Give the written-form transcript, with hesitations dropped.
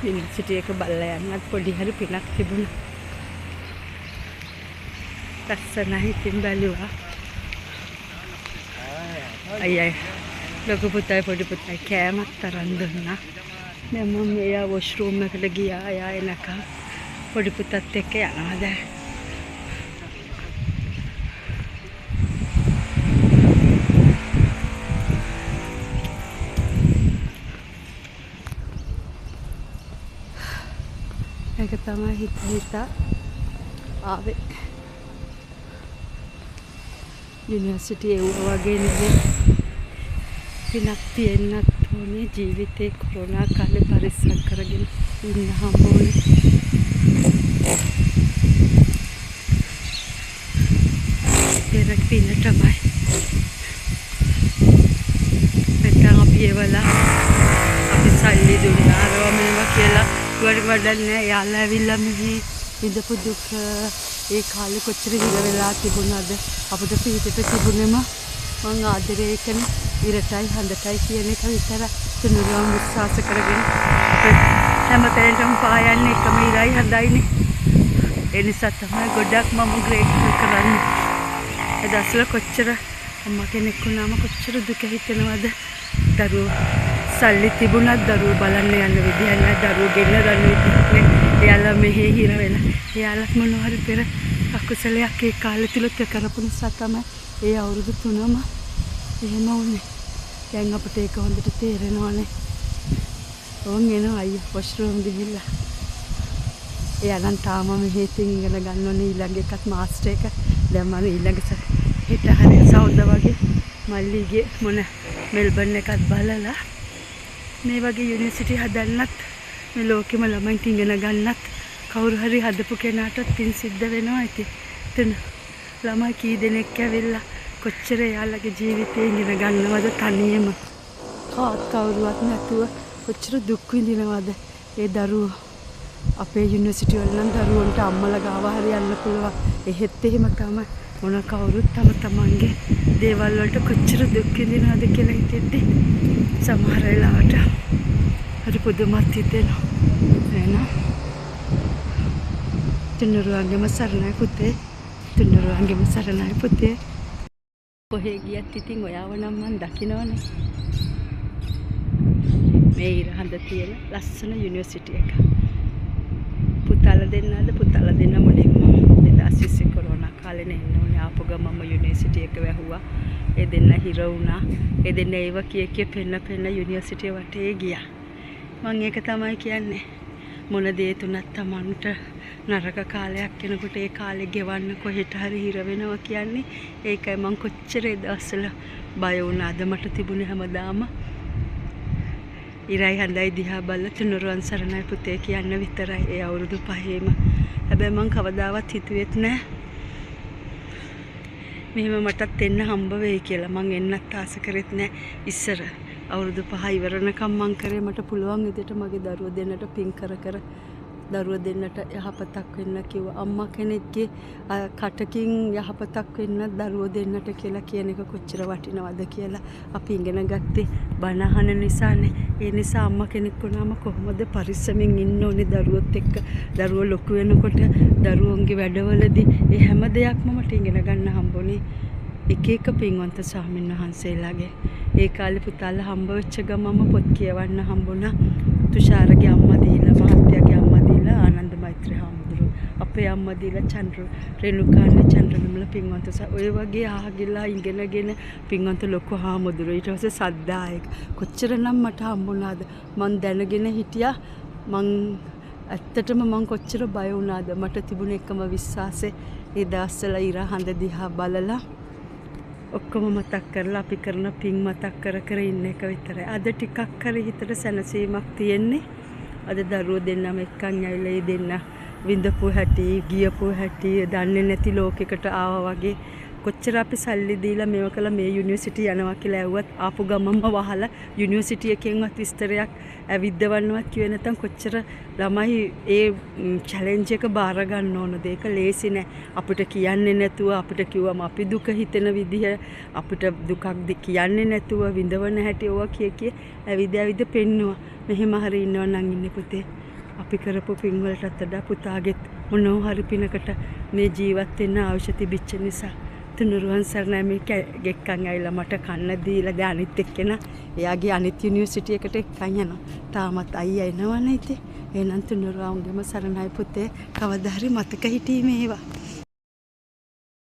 University එක බලලා යන්නත් පොඩි හරි පිනක් තිබුණා. ලස්සනයි ඉතින් බැලුවා. අයියයි ලොකු පුතයි පොඩි පුතයි කෑමක් තරන් දුන්නා. දැන් මම එයා වොෂ්රූම් එකට ගියා. එයා එනකම් පොඩි පුතත් එක්ක යනවා දැන්. ඒක තමයි හිතා ආවේ. යුනිවර්සිටි ඒ වගේ නෙවෙයි. පිනක් තියෙන්නත් ඕනේ ජීවිතේ කොරෝනා කාලේ පරිස්සම් කරගෙන ඉන්න හම්බුනේ. ඒක පින තමයි. නැත්නම් අපි ඒවලා අපි සල්ලි දුන්නා අරවා මේවා කියලා වඩ නෑ. යාළුවා ඇවිල්ලා මෙහි විඳපු දුක ඒ කාලේ කොච්චර හිර වෙලා තිබුණාද අපිට පිටිට තිබුණෙම මං ආදරේ කරන ඉරටයි හඳටයි කියන එක විතර තුනුරුවන් විශ්වාස කරගෙන හැමතැනටම පායන්නේ එකම ඉරයි හඳයිනේ. ඒ නිසා තමයි ගොඩක් මම ග්‍රේට්ෆුල් කරන්නේ. ඒ දවස්වල කොච්චර අම්මා කෙනෙක් වුණාම කොච්චර දුක හිතෙනවද. දරුවෝ සල්ලි තිබුණත් දරුවෝ බලන්න යන්න විදියක් නැහැ. දරුවෝ ගෙන්න ගන්න විදියක් නැහැ. එයාලා මෙහෙ හිර වෙලා. එයාලත් මොනවා හරි පෙර අකුසලයක් ඒ කාලේ තුල කරපු නිසා තමයි ඒ අවුරුදු 3ම එහෙම වුනේ. දැන් අපිට ඒක හොඳට තේරෙනවානේ. ඕන් එනවා අයියෝ වොෂ්රූම් ගිහිල්ලා. එයා නම් තාම මෙහෙ ඉතින් ඉගෙන ගන්න ඕනේ ඊළඟ එකත් මාස්ටර් එක. දැන් මම ඊළඟ හෙට හරිය සවුද වගේ මල්ලිගේ මොන මෙල්බන් එකත් බලලා මේ වගේ යුනිවර්සිටි හදන්නත් මේ ලෝකෙම ළමයින්ට ඉගෙන ගන්නත් කවුරු හරි හදපු කෙනාට පින් සිද්ධ වෙනවා. ඉතින් ළමයි කී දෙනෙක් ඇවිල්ලා කොච්චර යාළගේ ජීවිතේ ඉගෙන ගන්නවද තනියම කවුරුවත් නැතුව කොච්චර දුක් විඳිනවද ඒ දරුවෝ. අපේ යුනිවර්සිටි වල නම් දරුවන්ට අම්මලා ගාව හරි යන්න පුළුවන්. එහෙත් එහෙම තමයි මොන කවුරුත් තමන්ගේ දේවල් වලට කොච්චර දුක් විඳිනවද කියලා හිතෙද්දි සමහර වෙලාවට හරි පුදුමත් හිතෙනවා. එහෙනම් තුනුරුවන්ගේම සරණයි පුතේ. තුනුරුවන්ගේම සරණයි පුතේ. කොහේ ගියත් ඉතින් ඔයාව නම් මන් දකින්නවනේ. මේ ඉරහඳ තියෙන ලස්සන යුනිවර්සිටි එක. පුතාලා දෙන්න මුලින්ම 2020 කොරෝනා කාලේ නෙන්න ඕනේ. ආපු ගමම යුනිවර්සිටි එක වැහුවා. ඒ දෙන්න හිර වුණා. ඒ දෙන්න ඒව කිය පෙන්න යුනිවර්සිටිය වටේ ගියා. මම ඒක තමයි කියන්නේ. මොන දේ තුනක් Tamanට නරක කාලයක් කෙනෙකුට ඒ කාලේ ගෙවන්න කොහෙට හරි හිර වෙනවා කියන්නේ ඒකයි. මං කොච්චර ඒ දවස්වල බය වුණාද. මට තිබුණේ හැමදාම ඉරයි හඳයි දිහා බලලා තුනුරුවන් සරණයි පුතේ කියන්න විතරයි ඒ අවුරුදු 5ේම. හැබැයි මං කවදාවත් හිතුවෙත් නෑ මෙහෙම මටත් එන්න හම්බ වෙයි කියලා. මං එන්නත් ආස කරෙත් නෑ. ඉස්සර අවුරුදු 5 ඉවරනකම් මං කරේ මට පුළුවන් විදිහට මගේ දරුවෝ දෙන්නට පින් කර දරුවෝ දෙන්නට යහපතක් වෙන්න කිව්වා. අම්මා කෙනෙක්ගේ කටකින් යහපතක් වෙන්න දරුවෝ දෙන්නට කියලා කියන එක කොච්චර වටිනවද කියලා අපි ඉගෙන ගත්තේ බණ අහන නිසානේ. ඒ නිසා අම්මා කෙනෙක් වුණාම කොහොමද පරිස්සමින් ඉන්න ඕනේ දරුවොත් එක්ක. දරුවෝ ලොකු වෙනකොට දරුවෝන්ගේ වැඩවලදී ඒ හැම දෙයක්ම මට ඉගෙන ගන්න හම්බුනේ එක පින්වන්ත ස්වාමීන් වහන්සේලාගේ. ඒ කාලේ පුතාලා හම්බ වෙච්ච ගමම පොත් කියවන්න හම්බුණා. තුෂාරගේ අම්මා දීලා, මහත්තයාගේ අම්මා දීලා, ආනන්ද මෛත්‍රී හාමුදුරුවෝ, අපේ අම්මා දීලා චන්ද්‍ර රේණුකානේ චන්ද්‍රවිමල පින්වන්ත ඔය වගේ ආගිලා ඉගෙනගෙන පින්වන්ත ලොකු හාමුදුරුවෝ. ඊට පස්සේ සද්දායක කොච්චරනම් මට හම්බුණාද. මං දැනගෙන හිටියා. ඇත්තටම මං කොච්චර බය වුණාද. මට තිබුණ එකම විශ්වාසය ඒ දවස්වල ඉර හඳ දිහා බලලා ඔක්කොම මතක් කරලා අපි කරන පින් මතක් කර ඉන්න එක විතරයි. අද ටිකක් හරි හිතට සැනසීමක් තියෙන්නේ. අද දරුවෝ දෙන්නම එක්කන් ඇවිල්ලා දෙන්න විඳපු හැටි, ගියපු හැටි දන්නේ නැති ලෝකයකට ආවා වගේ. කොච්චර අපි සල්ලි දීලා මේව කළා මේ යුනිවර්සිටි යනවා කියලා ඇහුවත් ආපු ගමම වහලා යුනිවර්සිටි එකෙන්වත් විස්තරයක් ඇවිද්දවන්නවත් කිව්වේ නැත්නම් කොච්චර ළමයි ඒ චැලෙන්ජ් එක බාර ගන්න ඕනද. ඒක ලේසි නෑ. අපිට කියන්නේ නැතුව අපිට කිව්වම අපි දුක හිතෙන විදිහ අපිට දුකක් කියන්නේ නැතුව විඳවන හැටි ඕවා කිය ඇවිද පෙන්නවා. මෙහෙම හරි ඉන්නව නම් ඉන්නේ පුතේ. අපි කරපු පින් වලටත් වඩා පුතාගෙත් මොනවා හරි පිනකට මේ ජීවත් වෙන්න අවශ්‍ය තිබිච්ච නිසා තුනුරුවන් සරණයි. මේ ගෙක්කන් ඇවිල්ලා මට කන්න දීලා දැන් අනිත් එක්කෙනා එයාගේ අනිත් යුනිවර්සිටි එකට එක්කන් යනවා. තාමත් අයියා එනවනේ ඉතින්. එහෙනම් තුනුරුවන්ගේම සරණයි පුතේ. කවදා හරි මතක හිටීමේ ඒවා.